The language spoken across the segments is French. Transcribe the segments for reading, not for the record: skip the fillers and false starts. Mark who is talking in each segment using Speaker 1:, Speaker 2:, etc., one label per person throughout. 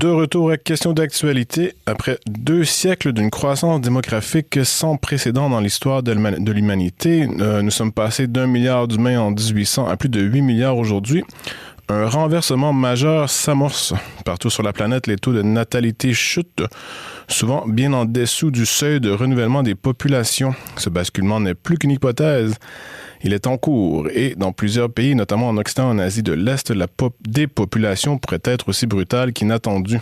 Speaker 1: De retour à Question d'actualité. Après 2 siècles d'une croissance démographique sans précédent dans l'histoire de l'humanité, nous sommes passés d'1 milliard d'humains en 1800 à plus de 8 milliards aujourd'hui. Un renversement majeur s'amorce. Partout sur la planète, les taux de natalité chutent, souvent bien en dessous du seuil de renouvellement des populations. Ce basculement n'est plus qu'une hypothèse. Il est en cours et dans plusieurs pays, notamment en Occident et en Asie de l'Est, la dépopulation pourrait être aussi brutale qu'inattendue.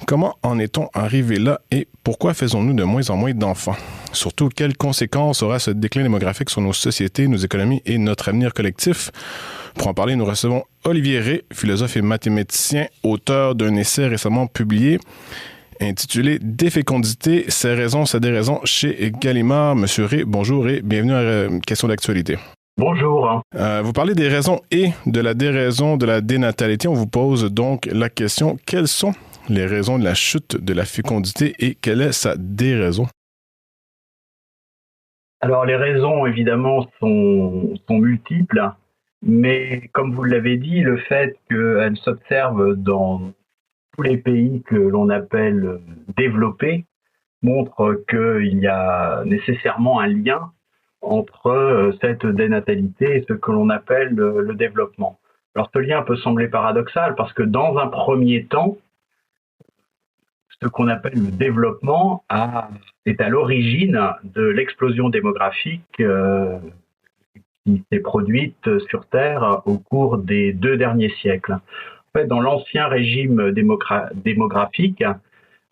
Speaker 1: Comment en est-on arrivé là et pourquoi faisons-nous de moins en moins d'enfants? Surtout, quelles conséquences aura ce déclin démographique sur nos sociétés, nos économies et notre avenir collectif? Pour en parler, nous recevons Olivier Rey, philosophe et mathématicien, auteur d'un essai récemment publié intitulé « Défécondité, ses raisons, ses déraisons » chez Gallimard. Monsieur Rey, bonjour et bienvenue à Question d'actualité.
Speaker 2: Bonjour.
Speaker 1: Vous parlez des raisons et de la déraison de la dénatalité. On vous pose donc la question, quelles sont les raisons de la chute de la fécondité et quelle est sa déraison?
Speaker 2: Alors les raisons évidemment sont multiples, mais comme vous l'avez dit, le fait qu'elles s'observent dans tous les pays que l'on appelle développés montre qu'il y a nécessairement un lien entre cette dénatalité et ce que l'on appelle le développement. Alors ce lien peut sembler paradoxal parce que dans un premier temps, ce qu'on appelle le développement est à l'origine de l'explosion démographique qui s'est produite sur Terre au cours des 2 derniers siècles. En fait, dans l'ancien régime démographique,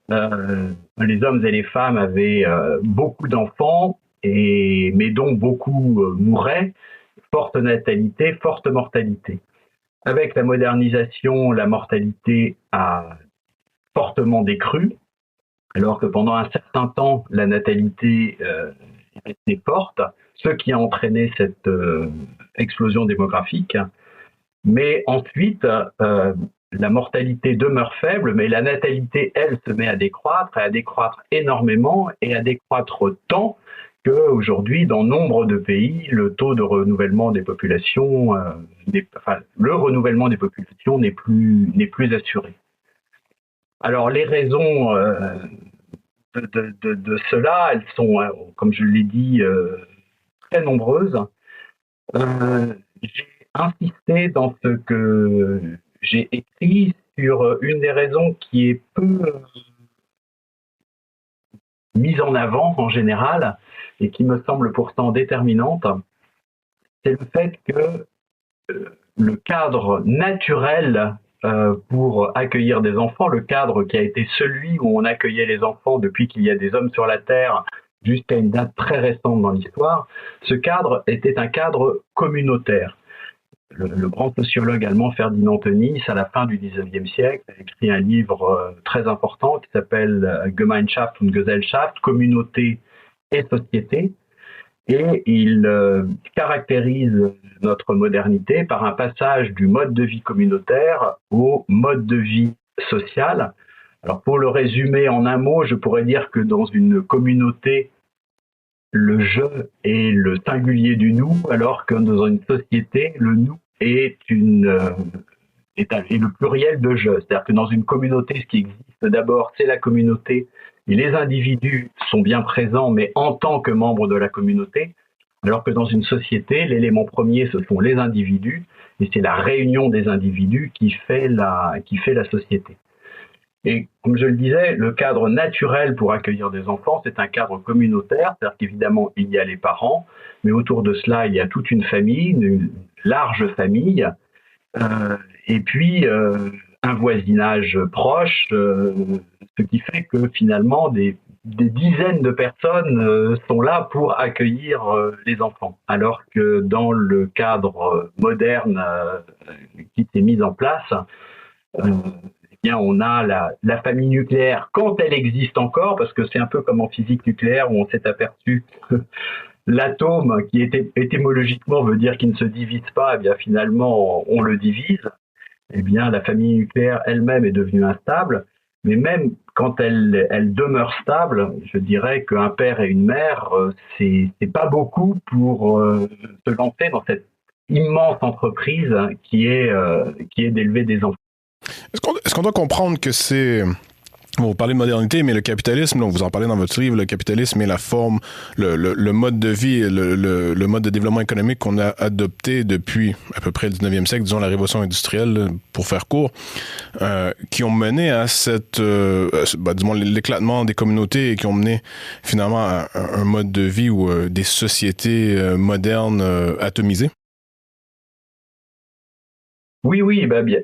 Speaker 2: les hommes et les femmes avaient beaucoup d'enfants, mais dont beaucoup mouraient, forte natalité, forte mortalité. Avec la modernisation, la mortalité a fortement décru, alors que pendant un certain temps, la natalité est restée forte, ce qui a entraîné cette explosion démographique. Mais ensuite, la mortalité demeure faible, mais la natalité, elle, se met à décroître énormément et à décroître tant qu'aujourd'hui, dans nombre de pays, le taux de renouvellement des populations, le renouvellement des populations n'est plus assuré. Alors, les raisons de cela, elles sont, comme je l'ai dit, très nombreuses. J'ai insisté dans ce que j'ai écrit sur une des raisons qui est peu mise en avant en général et qui me semble pourtant déterminante, c'est le fait que le cadre naturel pour accueillir des enfants, le cadre qui a été celui où on accueillait les enfants depuis qu'il y a des hommes sur la Terre jusqu'à une date très récente dans l'histoire, ce cadre était un cadre communautaire. Le grand sociologue allemand Ferdinand Tönnies, à la fin du XIXe siècle, a écrit un livre très important qui s'appelle Gemeinschaft und Gesellschaft, communauté et société, et il caractérise notre modernité par un passage du mode de vie communautaire au mode de vie social. Alors pour le résumer en un mot, je pourrais dire que dans une communauté, le je est le singulier du nous, alors que dans une société, le nous est le pluriel de je. C'est-à-dire que dans une communauté, ce qui existe d'abord, c'est la communauté, et les individus sont bien présents, mais en tant que membres de la communauté, alors que dans une société, l'élément premier, ce sont les individus, et c'est la réunion des individus qui fait la société. Et comme je le disais, le cadre naturel pour accueillir des enfants, c'est un cadre communautaire, c'est-à-dire qu'évidemment, il y a les parents, mais autour de cela, il y a toute une famille, une large famille, et puis un voisinage proche, ce qui fait que finalement, des dizaines de personnes sont là pour accueillir les enfants, alors que dans le cadre moderne qui s'est mis en place, bien, on a la famille nucléaire quand elle existe encore, parce que c'est un peu comme en physique nucléaire où on s'est aperçu que l'atome, qui étymologiquement veut dire qu'il ne se divise pas, eh bien finalement on le divise. Eh bien, la famille nucléaire elle-même est devenue instable, mais même quand elle demeure stable, je dirais qu'un père et une mère, c'est pas beaucoup pour se lancer dans cette immense entreprise qui est d'élever des enfants.
Speaker 1: Est-ce qu'on doit comprendre que c'est... Vous parlez de modernité, mais le capitalisme, vous en parlez dans votre livre, le capitalisme est la forme, le mode de vie, le mode de développement économique qu'on a adopté depuis à peu près le 19e siècle, disons la révolution industrielle, pour faire court, qui ont mené à disons, l'éclatement des communautés et qui ont mené finalement à un mode de vie ou des sociétés modernes atomisées.
Speaker 2: Oui, bah, bien,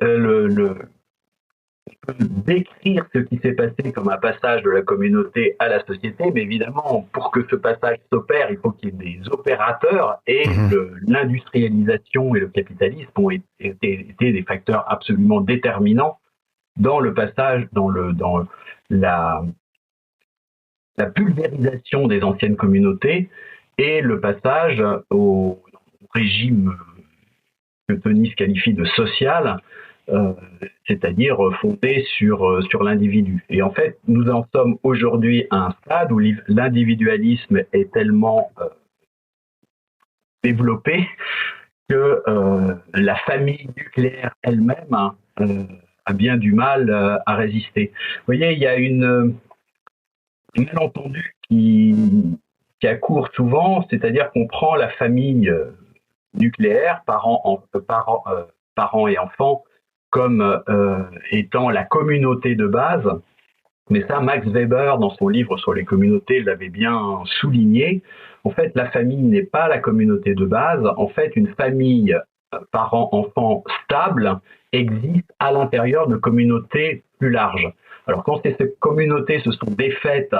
Speaker 2: on peut décrire ce qui s'est passé comme un passage de la communauté à la société, mais évidemment, pour que ce passage s'opère, il faut qu'il y ait des opérateurs, et l'industrialisation et le capitalisme ont été des facteurs absolument déterminants dans le passage, dans la pulvérisation des anciennes communautés et le passage au régime que Tony qualifie de social, c'est-à-dire fondé sur l'individu. Et en fait, nous en sommes aujourd'hui à un stade où l'individualisme est tellement développé que la famille nucléaire elle-même a bien du mal à résister. Vous voyez, il y a un malentendu qui accourt souvent, c'est-à-dire qu'on prend la famille nucléaire, parents et enfants, comme étant la communauté de base. Mais ça, Max Weber, dans son livre sur les communautés, l'avait bien souligné. En fait, la famille n'est pas la communauté de base. En fait, une famille parents-enfants stable existe à l'intérieur de communautés plus larges. Alors, quand ces communautés se sont défaites,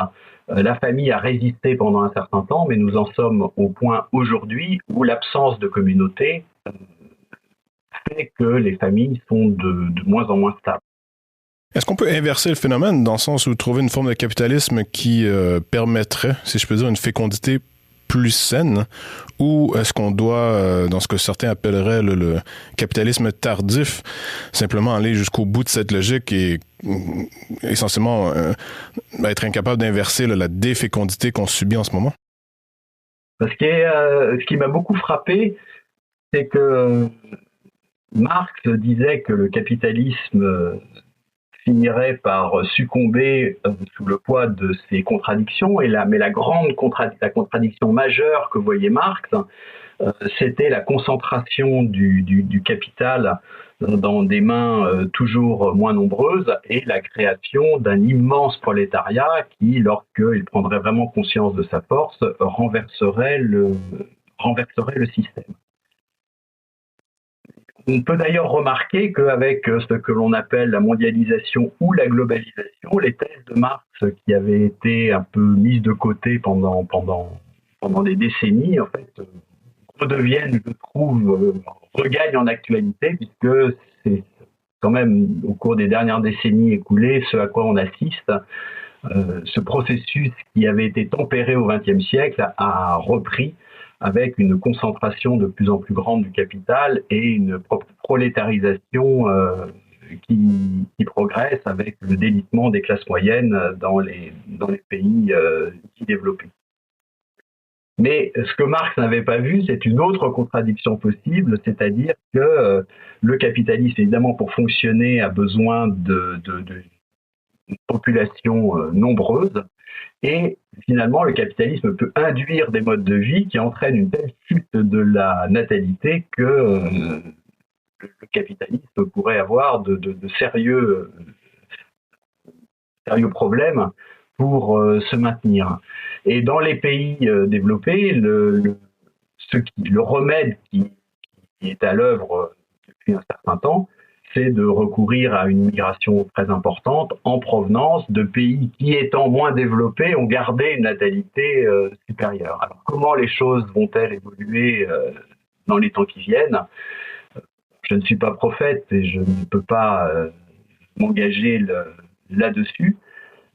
Speaker 2: la famille a résisté pendant un certain temps, mais nous en sommes au point aujourd'hui où l'absence de communauté fait que les familles sont de moins en moins stables.
Speaker 1: Est-ce qu'on peut inverser le phénomène dans le sens où trouver une forme de capitalisme qui permettrait, si je peux dire, une fécondité plus saine, ou est-ce qu'on doit, dans ce que certains appelleraient le capitalisme tardif, simplement aller jusqu'au bout de cette logique et essentiellement être incapable d'inverser la défécondité qu'on subit en ce moment?
Speaker 2: Ce qui m'a beaucoup frappé, c'est que Marx disait que le capitalisme finirait par succomber sous le poids de ses contradictions, mais la contradiction majeure que voyait Marx, c'était la concentration du capital dans des mains toujours moins nombreuses et la création d'un immense prolétariat qui, lorsqu'il prendrait vraiment conscience de sa force, renverserait le système. On peut d'ailleurs remarquer qu'avec ce que l'on appelle la mondialisation ou la globalisation, les thèses de Marx qui avaient été un peu mises de côté pendant des décennies, en fait, redeviennent, je trouve, regagnent en actualité, puisque c'est quand même au cours des dernières décennies écoulées ce à quoi on assiste. Ce processus qui avait été tempéré au XXe siècle a repris avec une concentration de plus en plus grande du capital et une prolétarisation qui progresse avec le délitement des classes moyennes dans les pays développés. Mais ce que Marx n'avait pas vu, c'est une autre contradiction possible, c'est-à-dire que le capitalisme, évidemment, pour fonctionner, a besoin d'une population nombreuse, et finalement, le capitalisme peut induire des modes de vie qui entraînent une telle chute de la natalité que le capitalisme pourrait avoir de sérieux problèmes pour se maintenir. Et dans les pays développés, le remède qui est à l'œuvre depuis un certain temps, c'est de recourir à une migration très importante en provenance de pays qui, étant moins développés, ont gardé une natalité supérieure. Alors, comment les choses vont-elles évoluer dans les temps qui viennent ? Je ne suis pas prophète et je ne peux pas m'engager là-dessus.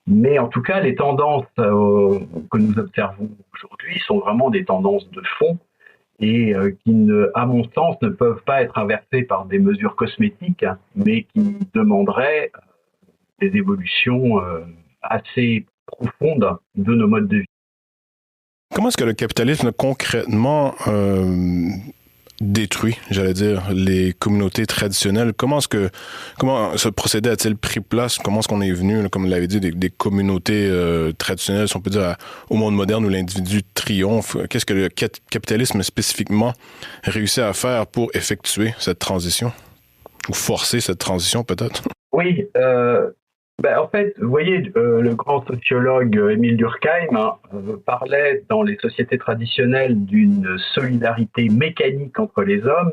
Speaker 2: Mais en tout cas, les tendances que nous observons aujourd'hui sont vraiment des tendances de fond et qui, à mon sens, ne peuvent pas être inversées par des mesures cosmétiques, mais qui demanderaient des évolutions assez profondes de nos modes de vie.
Speaker 1: Comment est-ce que le capitalisme, concrètement, détruit, j'allais dire, les communautés traditionnelles. Comment ce procédé a-t-il pris place? Comment est-ce qu'on est venu, là, comme vous l'avez dit, des communautés traditionnelles, si on peut dire, au monde moderne où l'individu triomphe? Qu'est-ce que le capitalisme spécifiquement réussit à faire pour effectuer cette transition? Ou forcer cette transition, peut-être?
Speaker 2: Oui, en fait, vous voyez, le grand sociologue Émile Durkheim parlait dans les sociétés traditionnelles d'une solidarité mécanique entre les hommes.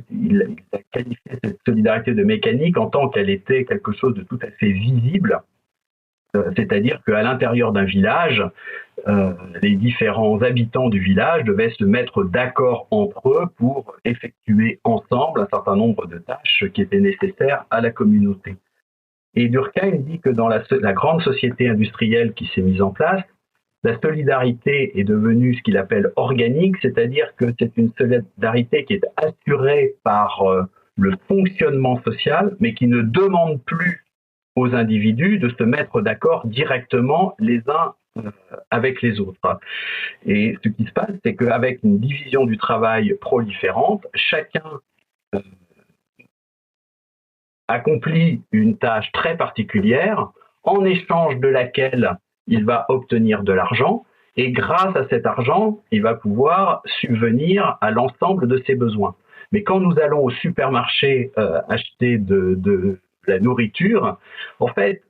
Speaker 2: Il a qualifié cette solidarité de mécanique en tant qu'elle était quelque chose de tout à fait visible. C'est-à-dire qu'à l'intérieur d'un village, les différents habitants du village devaient se mettre d'accord entre eux pour effectuer ensemble un certain nombre de tâches qui étaient nécessaires à la communauté. Et Durkheim dit que dans la grande société industrielle qui s'est mise en place, la solidarité est devenue ce qu'il appelle organique, c'est-à-dire que c'est une solidarité qui est assurée par le fonctionnement social, mais qui ne demande plus aux individus de se mettre d'accord directement les uns avec les autres. Et ce qui se passe, c'est qu'avec une division du travail proliférante, chacun accomplit une tâche très particulière, en échange de laquelle il va obtenir de l'argent, et grâce à cet argent, il va pouvoir subvenir à l'ensemble de ses besoins. Mais quand nous allons au supermarché acheter de la nourriture, en fait,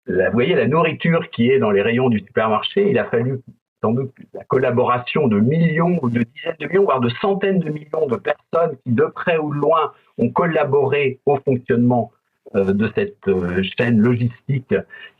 Speaker 2: vous voyez, la nourriture qui est dans les rayons du supermarché, il a fallu sans doute la collaboration de millions ou de dizaines de millions, voire de centaines de millions de personnes qui, de près ou de loin, ont collaboré au fonctionnement de cette chaîne logistique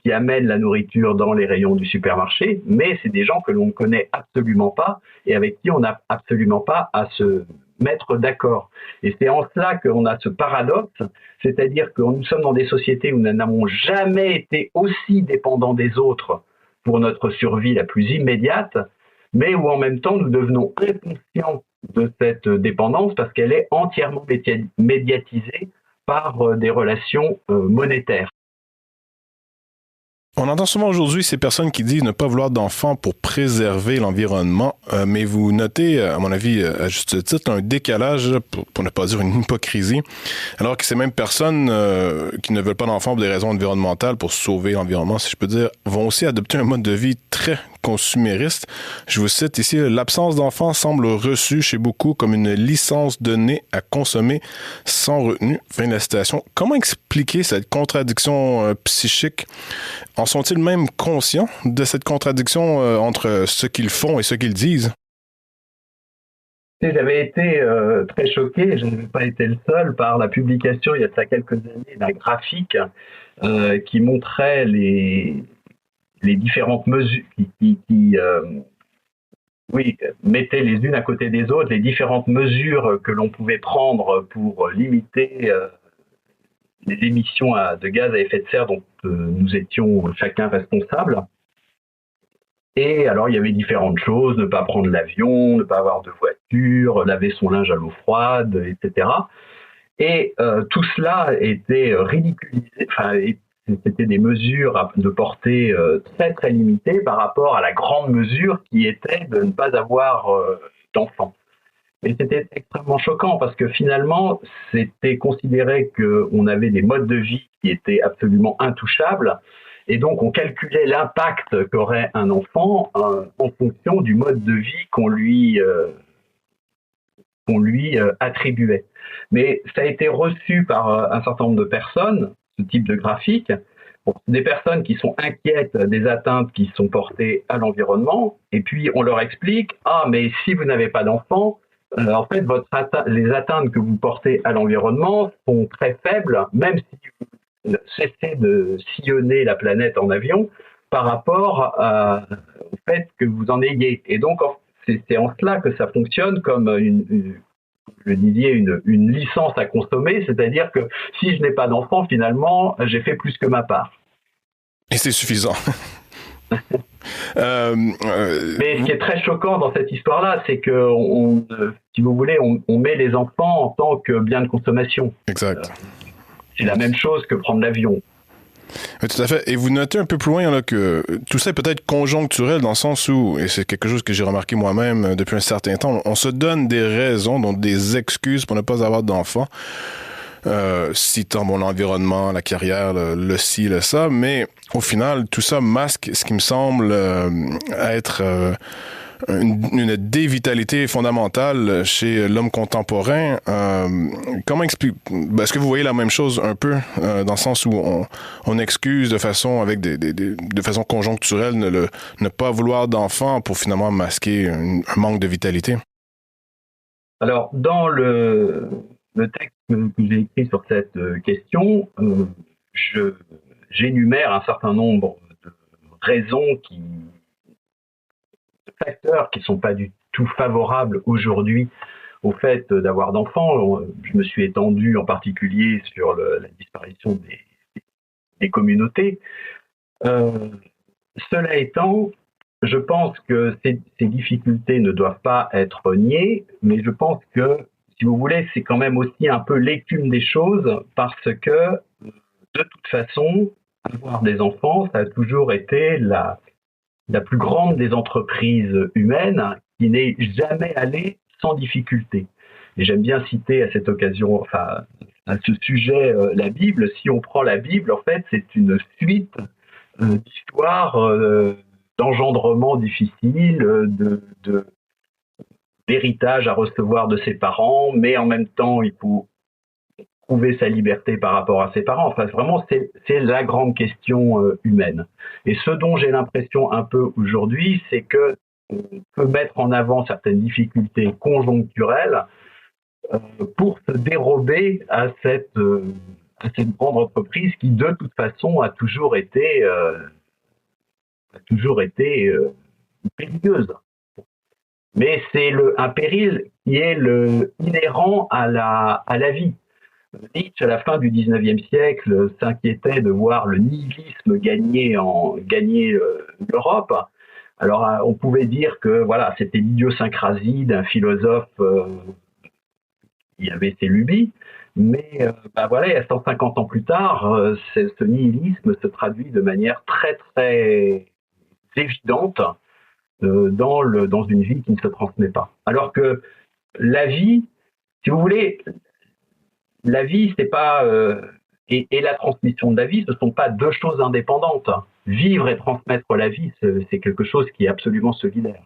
Speaker 2: qui amène la nourriture dans les rayons du supermarché, mais c'est des gens que l'on ne connaît absolument pas et avec qui on n'a absolument pas à se mettre d'accord. Et c'est en cela qu'on a ce paradoxe, c'est-à-dire que nous sommes dans des sociétés où nous n'avons jamais été aussi dépendants des autres pour notre survie la plus immédiate, mais où en même temps nous devenons inconscients de cette dépendance parce qu'elle est entièrement médiatisée par des relations monétaires.
Speaker 1: On entend souvent aujourd'hui ces personnes qui disent ne pas vouloir d'enfants pour préserver l'environnement, mais vous notez, à mon avis, à juste titre, un décalage, pour ne pas dire une hypocrisie, alors que ces mêmes personnes qui ne veulent pas d'enfants pour des raisons environnementales, pour sauver l'environnement, si je peux dire, vont aussi adopter un mode de vie très consumériste. Je vous cite ici, l'absence d'enfants semble reçue chez beaucoup comme une licence donnée à consommer sans retenue. Fin de la citation. Comment expliquer cette contradiction psychique? En sont-ils même conscients de cette contradiction entre ce qu'ils font et ce qu'ils disent?
Speaker 2: J'avais été très choqué, je n'avais pas été le seul, par la publication il y a quelques années d'un graphique qui montrait les différentes mesures qui mettaient les unes à côté des autres les différentes mesures que l'on pouvait prendre pour limiter les émissions de gaz à effet de serre dont nous étions chacun responsables. Et alors, il y avait différentes choses, ne pas prendre l'avion, ne pas avoir de voiture, laver son linge à l'eau froide, etc. Et tout cela était ridiculisé, c'était des mesures de portée très très limitée par rapport à la grande mesure qui était de ne pas avoir d'enfants. Et c'était extrêmement choquant parce que finalement, c'était considéré qu'on avait des modes de vie qui étaient absolument intouchables et donc on calculait l'impact qu'aurait un enfant en fonction du mode de vie qu'on lui attribuait. Mais ça a été reçu par un certain nombre de personnes, ce type de graphique, des personnes qui sont inquiètes des atteintes qui sont portées à l'environnement, et puis on leur explique « Ah, mais si vous n'avez pas d'enfant, en fait, les atteintes que vous portez à l'environnement sont très faibles, même si vous cessez de sillonner la planète en avion, par rapport au fait que vous en ayez. » Et donc, c'est en cela que ça fonctionne comme une licence à consommer, c'est-à-dire que si je n'ai pas d'enfant, finalement, j'ai fait plus que ma part.
Speaker 1: Et c'est suffisant.
Speaker 2: Mais ce qui est très choquant dans cette histoire-là, c'est que, si vous voulez, on met les enfants en tant que bien de consommation.
Speaker 1: Exact.
Speaker 2: C'est la même chose que prendre l'avion.
Speaker 1: Oui, tout à fait. Et vous notez un peu plus loin là, que tout ça est peut-être conjoncturel dans le sens où, et c'est quelque chose que j'ai remarqué moi-même depuis un certain temps, on se donne des raisons, donc des excuses pour ne pas avoir d'enfants, citant mon environnement, la carrière, le ci, le ça, mais au final, tout ça masque ce qui me semble être une dévitalité fondamentale chez l'homme contemporain. Comment explique est-ce que vous voyez la même chose un peu dans le sens où on excuse de façon avec de façon conjoncturelle ne pas vouloir d'enfants pour finalement masquer un manque de vitalité?
Speaker 2: Alors, dans le texte que j'ai écrit sur cette question, j'énumère un certain nombre de raisons de facteurs qui ne sont pas du tout favorables aujourd'hui au fait d'avoir d'enfants. Je me suis étendu en particulier sur la disparition des communautés. Cela étant, je pense que ces difficultés ne doivent pas être niées, mais je pense que, si vous voulez, c'est quand même aussi un peu l'écume des choses, parce que, de toute façon, avoir des enfants, ça a toujours été la plus grande des entreprises humaines qui n'est jamais allée sans difficulté. Et j'aime bien citer à cette occasion, enfin, à ce sujet, la Bible. Si on prend la Bible, en fait, c'est une suite d'histoires d'engendrement difficile, d'héritage à recevoir de ses parents, mais en même temps, il faut trouver sa liberté par rapport à ses parents. Enfin, vraiment, c'est la grande question humaine. Et ce dont j'ai l'impression un peu aujourd'hui, c'est que on peut mettre en avant certaines difficultés conjoncturelles pour se dérober à cette grande entreprise qui, de toute façon, a toujours été périlleuse. Mais c'est un péril qui est inhérent à la vie. Nietzsche, à la fin du XIXe siècle, s'inquiétait de voir le nihilisme gagner l'Europe. Alors, on pouvait dire que voilà, c'était l'idiosyncrasie d'un philosophe qui avait ses lubies, mais voilà, 150 ans plus tard, ce nihilisme se traduit de manière très très évidente dans une vie qui ne se transmet pas. Alors que la vie, si vous voulez, la vie, c'est pas et la transmission de la vie, ce ne sont pas deux choses indépendantes. Vivre et transmettre la vie, c'est quelque chose qui est absolument solidaire.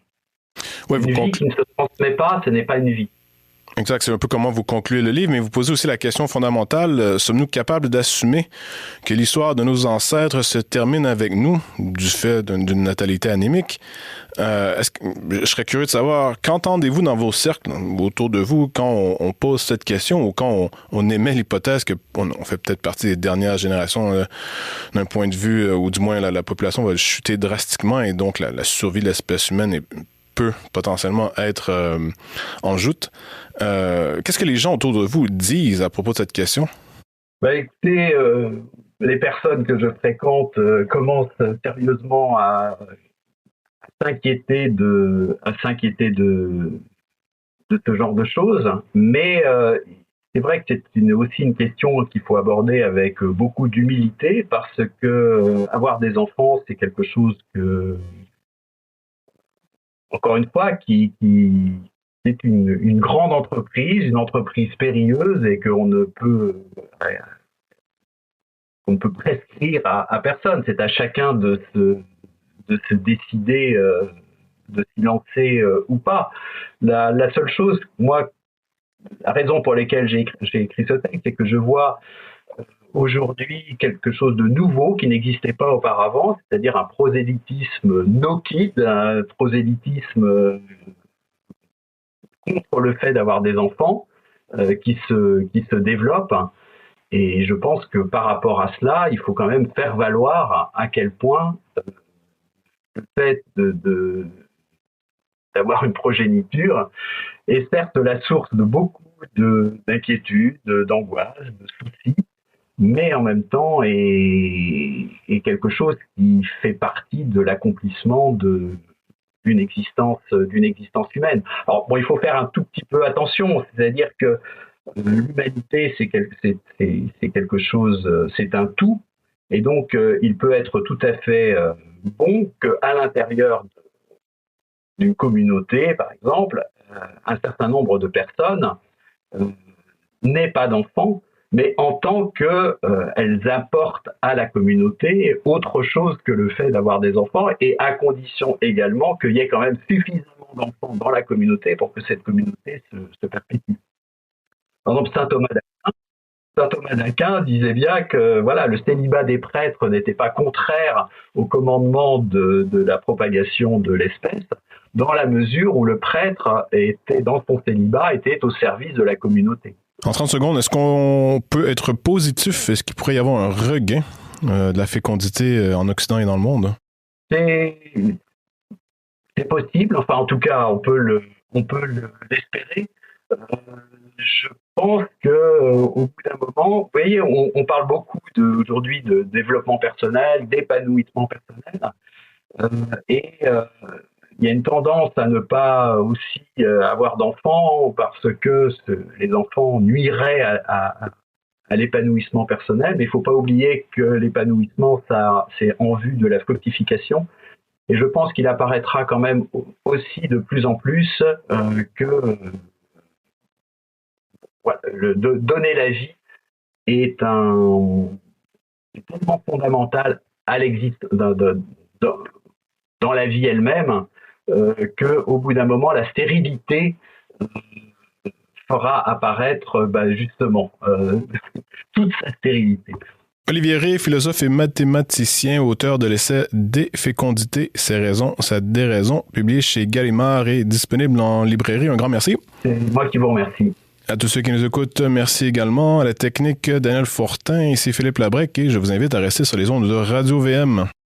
Speaker 1: Ouais,
Speaker 2: une vie qui ne se transmet pas, ce n'est pas une vie.
Speaker 1: Exact, c'est un peu comment vous concluez le livre, mais vous posez aussi la question fondamentale, sommes-nous capables d'assumer que l'histoire de nos ancêtres se termine avec nous, du fait d'une natalité anémique? Je serais curieux de savoir, qu'entendez-vous dans vos cercles, autour de vous, quand on pose cette question ou quand on émet l'hypothèse qu'on fait peut-être partie des dernières générations d'un point de vue, ou du moins la population va chuter drastiquement et donc la survie de l'espèce humaine peut potentiellement être en joute. Qu'est-ce que les gens autour de vous disent à propos de cette question?
Speaker 2: Écoutez, les personnes que je fréquente commencent sérieusement à s'inquiéter de ce genre de choses, mais c'est vrai que c'est aussi une question qu'il faut aborder avec beaucoup d'humilité, parce que avoir des enfants, c'est quelque chose que, encore une fois, c'est une grande entreprise, une entreprise périlleuse, et qu'on ne peut prescrire à personne. C'est à chacun de se décider de s'y lancer ou pas. La seule chose, moi, la raison pour laquelle j'ai écrit ce texte, c'est que je vois aujourd'hui quelque chose de nouveau qui n'existait pas auparavant, c'est-à-dire un prosélytisme no-kid, un prosélytisme contre le fait d'avoir des enfants qui se développe. Et je pense que par rapport à cela, il faut quand même faire valoir à quel point le fait d'avoir une progéniture est certes la source de beaucoup d'inquiétudes, d'angoisses, de soucis, mais en même temps est quelque chose qui fait partie de l'accomplissement d'une existence humaine. Alors bon, il faut faire un tout petit peu attention, c'est-à-dire que l'humanité c'est quelque chose, c'est un tout, Et donc, il peut être tout à fait bon qu'à l'intérieur d'une communauté, par exemple, un certain nombre de personnes n'aient pas d'enfants, mais en tant qu'elles apportent à la communauté autre chose que le fait d'avoir des enfants, et à condition également qu'il y ait quand même suffisamment d'enfants dans la communauté pour que cette communauté se perpétue. Par exemple, Saint Thomas d'Aquin disait bien que voilà, le célibat des prêtres n'était pas contraire au commandement de la propagation de l'espèce, dans la mesure où le prêtre était, dans son célibat, était au service de la communauté.
Speaker 1: En 30 secondes, est-ce qu'on peut être positif? Est-ce qu'il pourrait y avoir un regain de la fécondité en Occident et dans le monde?
Speaker 2: C'est possible, enfin en tout cas on peut l'espérer. Je pense qu'au bout d'un moment, vous voyez, on parle beaucoup aujourd'hui de développement personnel, d'épanouissement personnel, et il y a une tendance à ne pas aussi avoir d'enfants parce que les enfants nuiraient à l'épanouissement personnel, mais il ne faut pas oublier que l'épanouissement, c'est en vue de la fructification. Et je pense qu'il apparaîtra quand même aussi de plus en plus que donner la vie est tellement fondamental à l'existence dans la vie elle-même qu'au bout d'un moment, la stérilité fera apparaître justement toute sa stérilité.
Speaker 1: Olivier Rey, philosophe et mathématicien, auteur de l'essai Des fécondités, ses raisons, sa déraison, publié chez Gallimard et disponible en librairie. Un grand merci.
Speaker 2: C'est moi qui vous remercie.
Speaker 1: À tous ceux qui nous écoutent, merci également. À la technique, Daniel Fortin, ici Philippe Labrec et je vous invite à rester sur les ondes de Radio-VM.